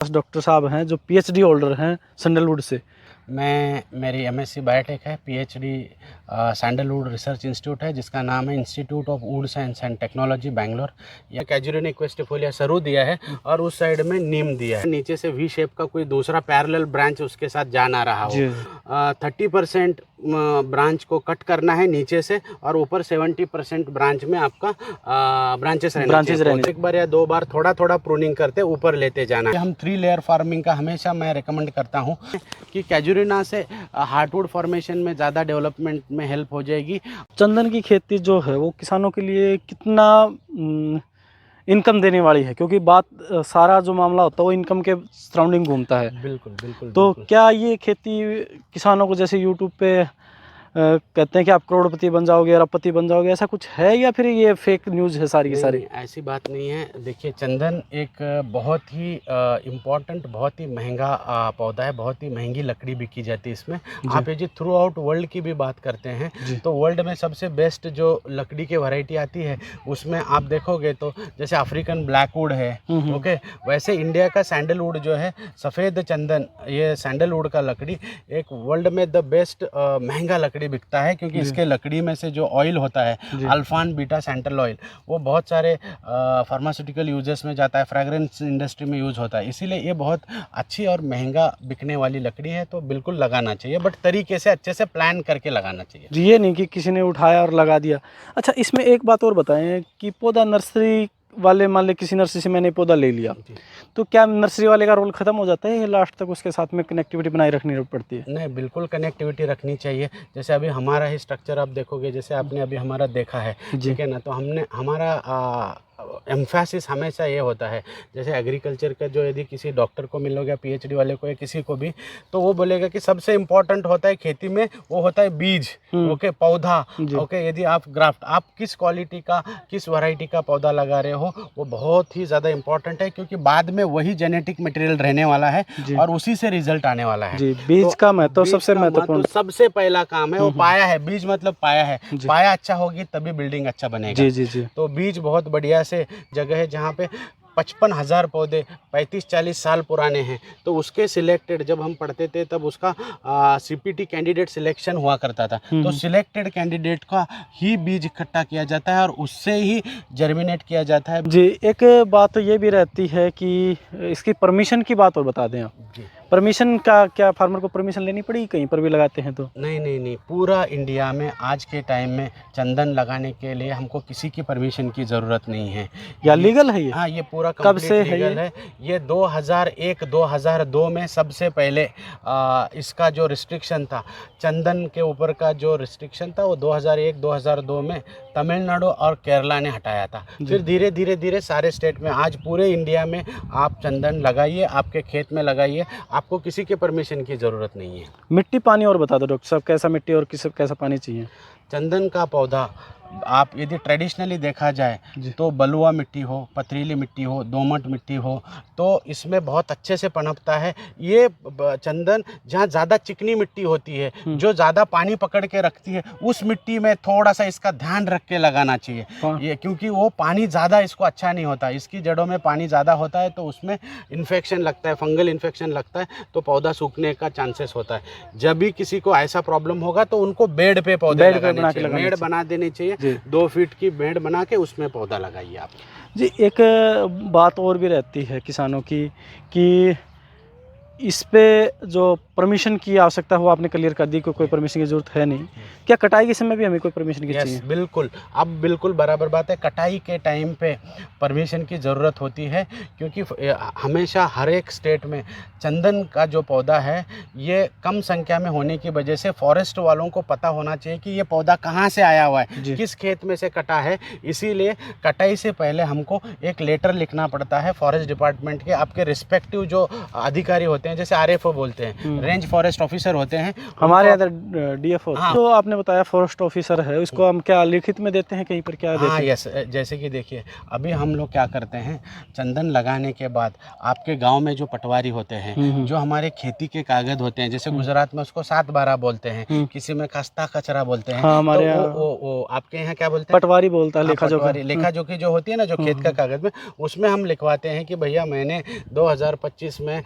Doctor साहब हैं जो पीएचडी होल्डर हैं सैंडलवुड से। मेरी एमएससी बायोटेक है, पीएचडी सैंडलवुड रिसर्च इंस्टीट्यूट है जिसका नाम है institute of would science and technology Bangalore. यह कैजुरिन इक्वेस्टिफोलिया सरू दिया है और उस साइड में नीम दिया है। नीचे से वी शेप का कोई दूसरा पैरेलल ब्रांच उसके साथ जा ना रहा हो। 30% ब्रांच को कट करना है नीचे से और ऊपर 70% ब्रांच में आपका ब्रांचेस रहना चाहिए। एक बार या दो बार थोड़ा थोड़ा प्रूनिंग करते ऊपर लेते जाना है। हम 3 लेयर फार्मिंग का हमेशा मैं रिकमेंड करता हूँ कि कैजुरिना से हार्डवुड फॉर्मेशन में ज़्यादा डेवलपमेंट में हेल्प हो जाएगी। चंदन की खेती जो है वो किसानों के लिए कितना इनकम देने वाली है, क्योंकि बात सारा जो मामला होता है वो इनकम के सराउंडिंग घूमता है। बिल्कुल बिल्कुल। तो क्या ये खेती किसानों को जैसे यूट्यूब पे कहते हैं कि आप करोड़पति बन जाओगे, अरबपति बन जाओगे, ऐसा कुछ है या फिर ये फेक न्यूज़ है सारी की सारी? ऐसी बात नहीं है। देखिए, चंदन एक बहुत ही इम्पॉर्टेंट, बहुत ही महंगा पौधा है, बहुत ही महंगी लकड़ी बिकी जाती है इसमें। आप ये थ्रू आउट वर्ल्ड की भी बात करते हैं तो वर्ल्ड में सबसे बेस्ट जो लकड़ी की वैरायटी आती है उसमें आप देखोगे तो जैसे अफ्रीकन ब्लैकवुड है, ओके, वैसे इंडिया का सैंडलवुड जो है, सफ़ेद चंदन, ये सैंडलवुड का लकड़ी एक वर्ल्ड में द बेस्ट महंगा लकड़ी बिकता है, क्योंकि इसके लकड़ी में से जो ऑयल होता है अल्फान बीटा सैंटल ऑयल, वो बहुत सारे फार्मास्यूटिकल यूजेस में जाता है, फ्रेगरेंस इंडस्ट्री में यूज़ होता है, इसीलिए ये बहुत अच्छी और महंगा बिकने वाली लकड़ी है। तो बिल्कुल लगाना चाहिए, बट तरीके से अच्छे से प्लान करके लगाना चाहिए। ये नहीं कि किसी ने उठाया और लगा दिया। अच्छा, इसमें एक बात और बताएं कि पौधा नर्सरी वाले, मान लें किसी नर्सरी से मैंने पौधा ले लिया, तो क्या नर्सरी वाले का रोल ख़त्म हो जाता है या लास्ट तक उसके साथ में कनेक्टिविटी बनाए रखनी पड़ती है? नहीं, बिल्कुल कनेक्टिविटी रखनी चाहिए। जैसे अभी हमारा ही स्ट्रक्चर आप देखोगे, जैसे आपने अभी हमारा देखा है, ठीक है ना, तो हमने हमारा एम्फेसिस हमेशा ये होता है, जैसे एग्रीकल्चर का जो यदि किसी डॉक्टर को मिलोगे, पीएचडी वाले को या किसी को भी, तो वो बोलेगा कि सबसे इम्पोर्टेंट होता है खेती में वो होता है बीज, ओके, पौधा, ओके। यदि आप ग्राफ्ट, आप किस क्वालिटी का, किस वैरायटी का पौधा लगा रहे हो, वो बहुत ही ज़्यादा इंपॉर्टेंट है, क्योंकि बाद में वही जेनेटिक मटेरियल रहने वाला है और उसी से रिजल्ट आने वाला है। बीज का महत्व सबसे महत्वपूर्ण, सबसे पहला काम है वो पाया है। बीज मतलब पाया है, पाया अच्छा होगी तभी बिल्डिंग अच्छा बनेगा। जी। तो बीज बहुत बढ़िया से जगह है जहाँ पे 55,000 पौधे 35-40 साल पुराने हैं, तो उसके सिलेक्टेड, जब हम पढ़ते थे तब उसका सीपीटी कैंडिडेट सिलेक्शन हुआ करता था, तो सिलेक्टेड कैंडिडेट का ही बीज इकट्ठा किया जाता है और उससे ही जर्मिनेट किया जाता है। जी, एक बात तो ये भी रहती है कि इसकी परमिशन की बात और बता दें आप। जी, परमिशन का क्या फार्मर को परमिशन लेनी पड़ेगी कहीं पर भी लगाते हैं तो? नहीं, पूरा इंडिया में आज के टाइम में चंदन लगाने के लिए हमको किसी की परमिशन की ज़रूरत नहीं है। या लीगल है ये? हाँ, ये पूरा कब से लीगल है ये 2001-2002 में सबसे पहले इसका जो रिस्ट्रिक्शन था, चंदन के ऊपर का जो रिस्ट्रिक्शन था, वो 2001-2002 में तमिलनाडु और केरला ने हटाया था। फिर धीरे धीरे सारे स्टेट में, आज पूरे इंडिया में आप चंदन लगाइए, आपके खेत में लगाइए, आपको किसी के परमिशन की ज़रूरत नहीं है। मिट्टी पानी और बता दो डॉक्टर साहब, कैसा मिट्टी और कैसा पानी चाहिए? चंदन का पौधा आप यदि ट्रेडिशनली देखा जाए तो बलुआ मिट्टी हो, पथरीली मिट्टी हो, दोमट मिट्टी हो, तो इसमें बहुत अच्छे से पनपता है। ये चंदन जहाँ ज़्यादा चिकनी मिट्टी होती है, जो ज़्यादा पानी पकड़ के रखती है, उस मिट्टी में थोड़ा सा इसका ध्यान रख के लगाना चाहिए। ये क्योंकि वो पानी ज़्यादा इसको अच्छा नहीं होता, इसकी जड़ों में पानी ज़्यादा होता है तो उसमें इन्फेक्शन लगता है, फंगल इन्फेक्शन लगता है, तो पौधा सूखने का चांसेस होता है। जब भी किसी को ऐसा प्रॉब्लम होगा तो उनको बेड पे पौधे लगाने चाहिए, बेड बना देनी चाहिए। 2 फीट की बेड बना के उसमें पौधा लगाइए आप। जी, एक बात और भी रहती है किसानों की कि इस पे जो परमिशन की आवश्यकता हो, आपने क्लियर कर दी कि कोई परमिशन की ज़रूरत है नहीं। क्या कटाई के समय भी हमें कोई परमिशन की चाहिए? बिल्कुल, अब बिल्कुल बराबर बात है। कटाई के टाइम पे परमिशन की ज़रूरत होती है, क्योंकि हमेशा हर एक स्टेट में चंदन का जो पौधा है ये कम संख्या में होने की वजह से फॉरेस्ट वालों को पता होना चाहिए कि ये पौधा कहाँ से आया हुआ है, किस खेत में से कटा है। इसीलिए कटाई से पहले हमको एक लेटर लिखना पड़ता है फॉरेस्ट डिपार्टमेंट के, आपके रिस्पेक्टिव जो अधिकारी होते हैं, जैसे RFO बोलते हैं, रेंज फॉरेस्ट ऑफिसर होते हैं, हमारे उनको इधर DFO। हाँ। तो आपने बताया फॉरेस्ट ऑफिसर है, उसको हम क्या लिखित में देते हैं कहीं पर, क्या देते हाँ हैं? यस, जैसे कि देखिए अभी हम लोग क्या करते हैं, चंदन लगाने के बाद आपके गांव में जो पटवारी होते हैं, जो हमारे खेती के कागज होते हैं, जैसे गुजरात में उसको 7/12 बोलते हैं, किसी में खस्ता कचरा बोलते हैं, हाँ, तो हमारे वो यहाँ वो आपके यहाँ क्या बोलते हैं? पटवारी बोलता है, हाँ, लेखा जोखा। पटवारी लेखा जोखी जो होती है ना, जो खेत का कागज में, उसमें हम लिखवाते हैं कि भैया मैंने 2025 में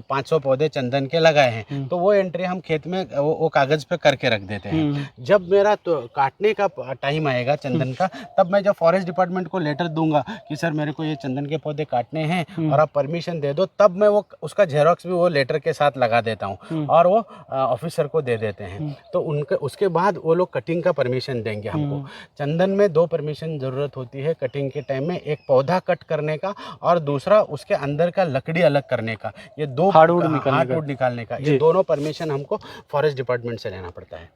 500 पौधे चंदन के लगाए हैं, तो वो एंट्री हम खेत में वो कागज पे करके रख देते हैं। जब मेरा तो काटने का टाइम आएगा चंदन का, तब मैं जब फॉरेस्ट डिपार्टमेंट को लेटर दूंगा कि सर मेरे को ये चंदन के पौधे काटने हैं और आप परमिशन दे दो, तब मैं वो उसका जेरोक्स भी वो लेटर के साथ लगा देता हूँ और वो ऑफिसर को दे देते हैं। तो उनके उसके बाद वो लोग कटिंग का परमिशन देंगे हमको। चंदन में 2 परमिशन ज़रूरत होती है कटिंग के टाइम में, एक पौधा कट करने का और दूसरा उसके अंदर का लकड़ी अलग करने का। ये 2 हार्डवुड हार्डवुड निकालने का, ये दोनों परमिशन हमको फॉरेस्ट डिपार्टमेंट से लेना पड़ता है।